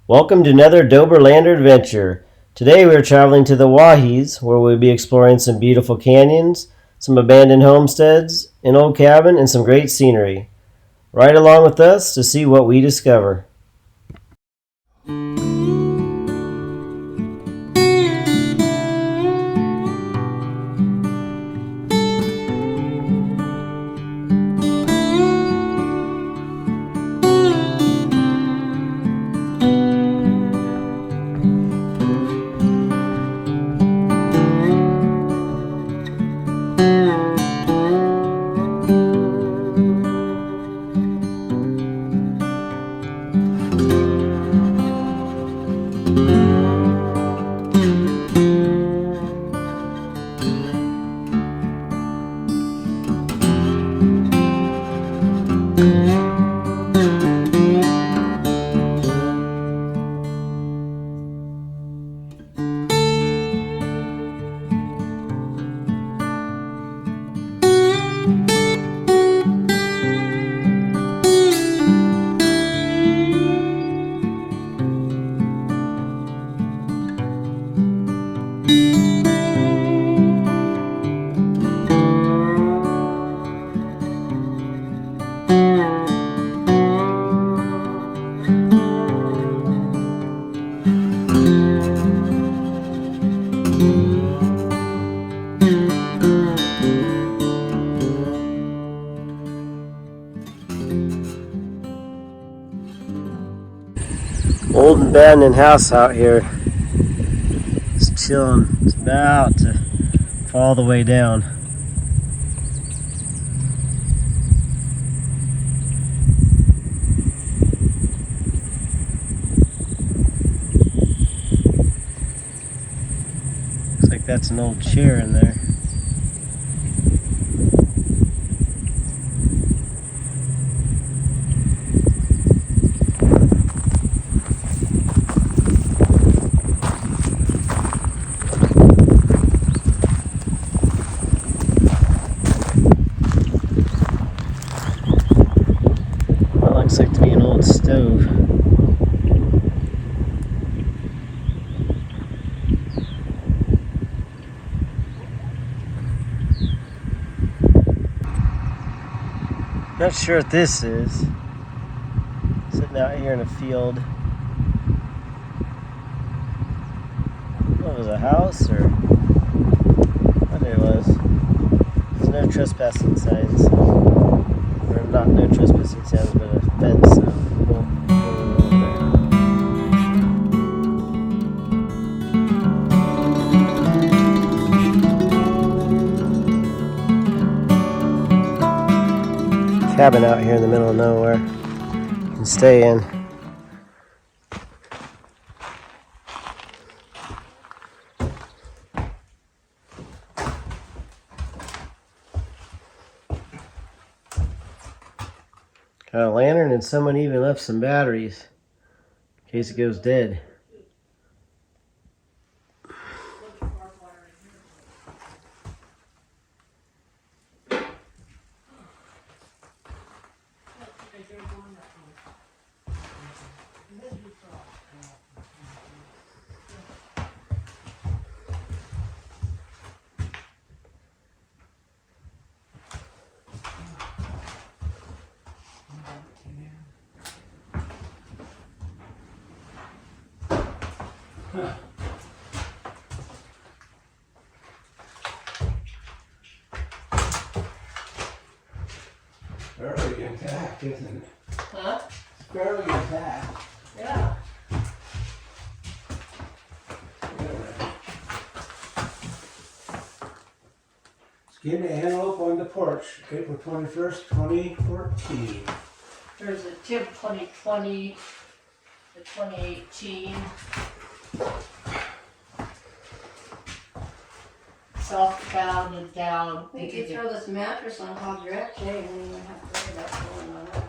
Welcome to another Doberlander adventure. Today we are traveling to the Ohwyees, where we'll be exploring some beautiful canyons, some abandoned homesteads, an old cabin, and some great scenery. Ride along with us to see what we discover. Old abandoned house out here. It's chilling. It's about to fall the way down. Looks like that's an old chair in there. Looks like to be an old stove. Not sure what this is. Sitting out here in a field. What was it, a house or what it was? There's no trespassing signs. Or not no trespassing signs, but a fence. So we'll go over there. Cabin out here in the middle of nowhere. You can stay in. Got a lantern, and someone even left some batteries in case it goes dead. Fairly intact, isn't it? Huh? It's fairly intact. Yeah. Skin antelope on the porch, April 21st, 2014. There's a tip 2020 to 2018. Southbound and down. We could throw this mattress on top direct, and then you wouldn't have to worry about going on that.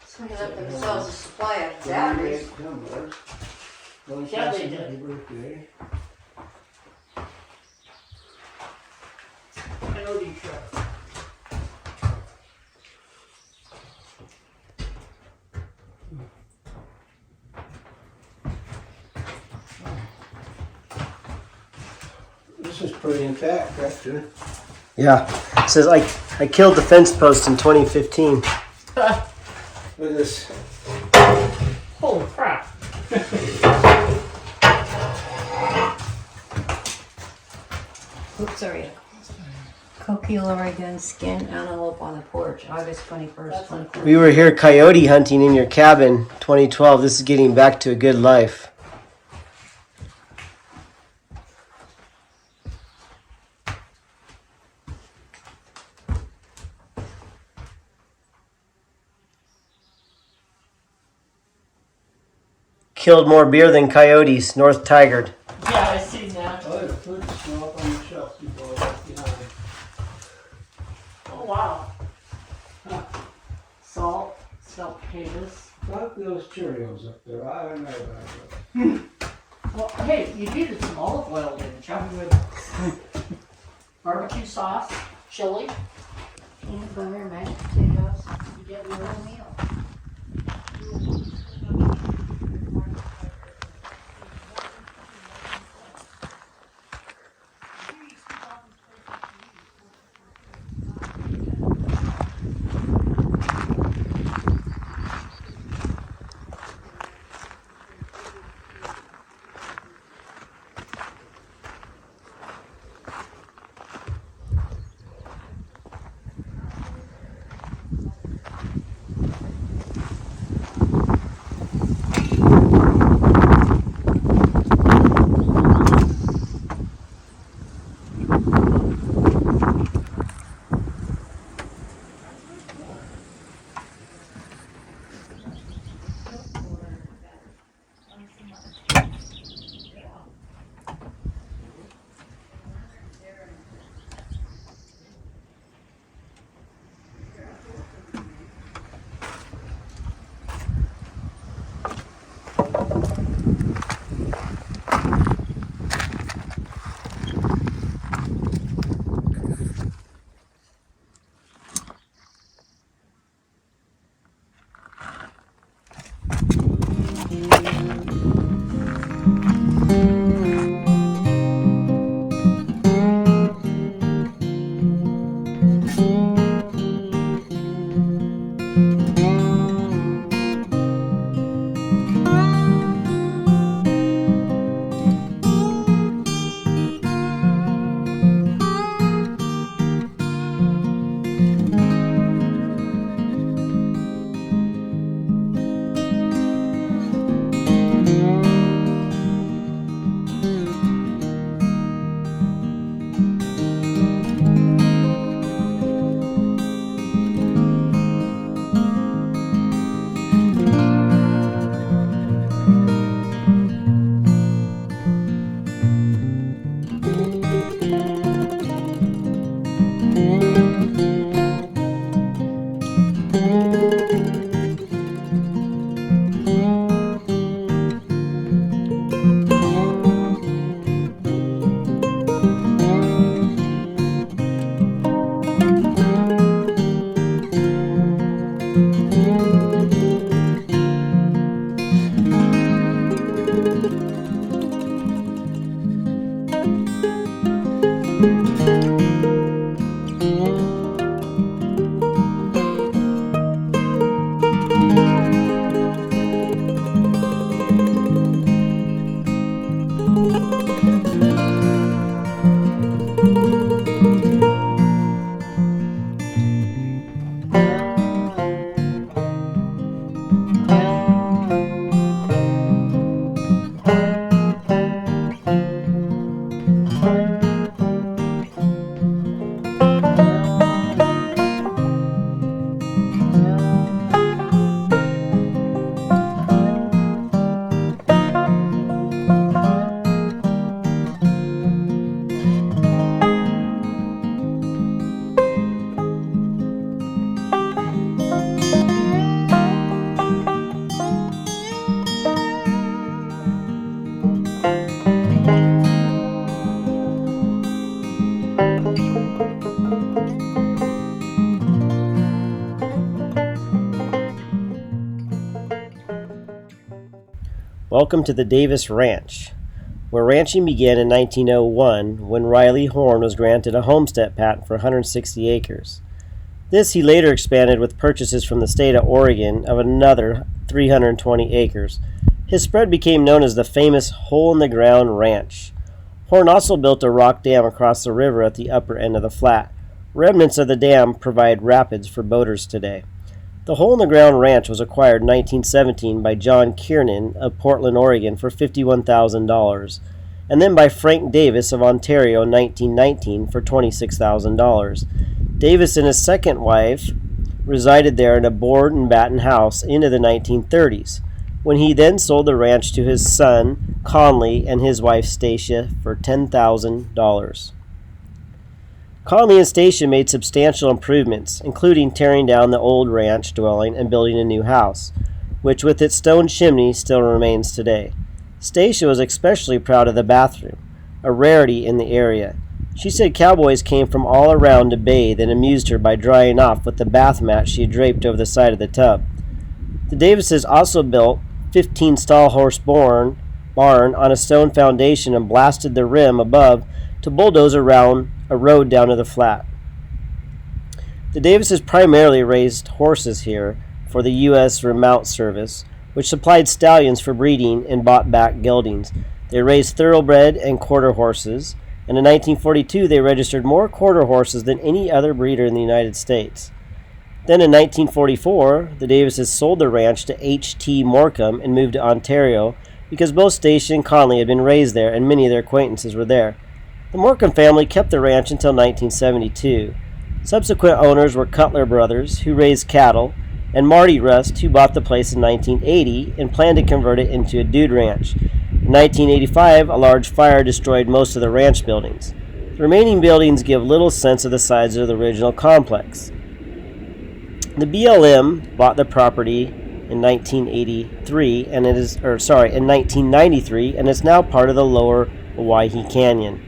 Somebody let themselves a supply of batteries. Tumblers. Yeah, they did. Happy birthday. I know you should. This is pretty intact, actually. Yeah. It says I killed the fence post in 2015. Look at this. Holy crap. Oops, sorry. Cookie Oregon skin antelope on the porch, August 21st, 2014. We were here coyote hunting in your cabin 2012. This is getting back to a good life. Killed more beer than coyotes, North Tigard. Yeah, I seen that. Oh, the food's still up on the shelf before I left behind. Oh, wow. Huh. Salt potatoes. Got those Cheerios up there. I don't know about that. Well, hey, you needed some olive oil, didn't you? Barbecue sauce, chili. Peanut butter, mashed potatoes. You get your own meal. Welcome to the Davis Ranch. where ranching began in 1901 when Riley Horn was granted a homestead patent for 160 acres. This he later expanded with purchases from the state of Oregon of another 320 acres. His spread became known as the famous Hole-in-the-Ground Ranch. Horn also built a rock dam across the river at the upper end of the flat. Remnants of the dam provide rapids for boaters today. The Hole-in-the-Ground Ranch was acquired in 1917 by John Kiernan of Portland, Oregon for $51,000, and then by Frank Davis of Ontario in 1919 for $26,000. Davis and his second wife resided there in a board and batten house into the 1930s, when he then sold the ranch to his son, Conley, and his wife, Stacia, for $10,000. Conley and Stacia made substantial improvements, including tearing down the old ranch dwelling and building a new house, which with its stone chimney still remains today. Stacia was especially proud of the bathroom, a rarity in the area. She said cowboys came from all around to bathe and amused her by drying off with the bath mat she had draped over the side of the tub. The Davises also built 15-stall horse barn on a stone foundation and blasted the rim above to bulldoze around a road down to the flat. The Davises primarily raised horses here for the U.S. Remount Service, which supplied stallions for breeding and bought back geldings. They raised thoroughbred and quarter horses, and in 1942 they registered more quarter horses than any other breeder in the United States. Then in 1944, the Davises sold the ranch to H.T. Morcom and moved to Ontario because both Stacia and Conley had been raised there and many of their acquaintances were there. The Morcom family kept the ranch until 1972. Subsequent owners were Cutler Brothers, who raised cattle, and Marty Rust, who bought the place in 1980 and planned to convert it into a dude ranch. In 1985, a large fire destroyed most of the ranch buildings. The remaining buildings give little sense of the size of the original complex. The BLM bought the property in 1993 and in 1993 and is now part of the lower Owyhee Canyon.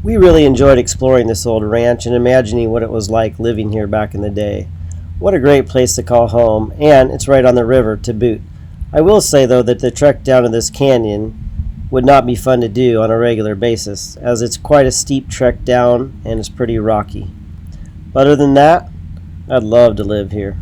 We really enjoyed exploring this old ranch and imagining what it was like living here back in the day. What a great place to call home, and it's right on the river to boot. I will say though that the trek down to this canyon would not be fun to do on a regular basis, as it's quite a steep trek down and it's pretty rocky. But other than that, I'd love to live here.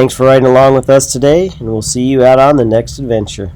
Thanks for riding along with us today, and we'll see you out on the next adventure.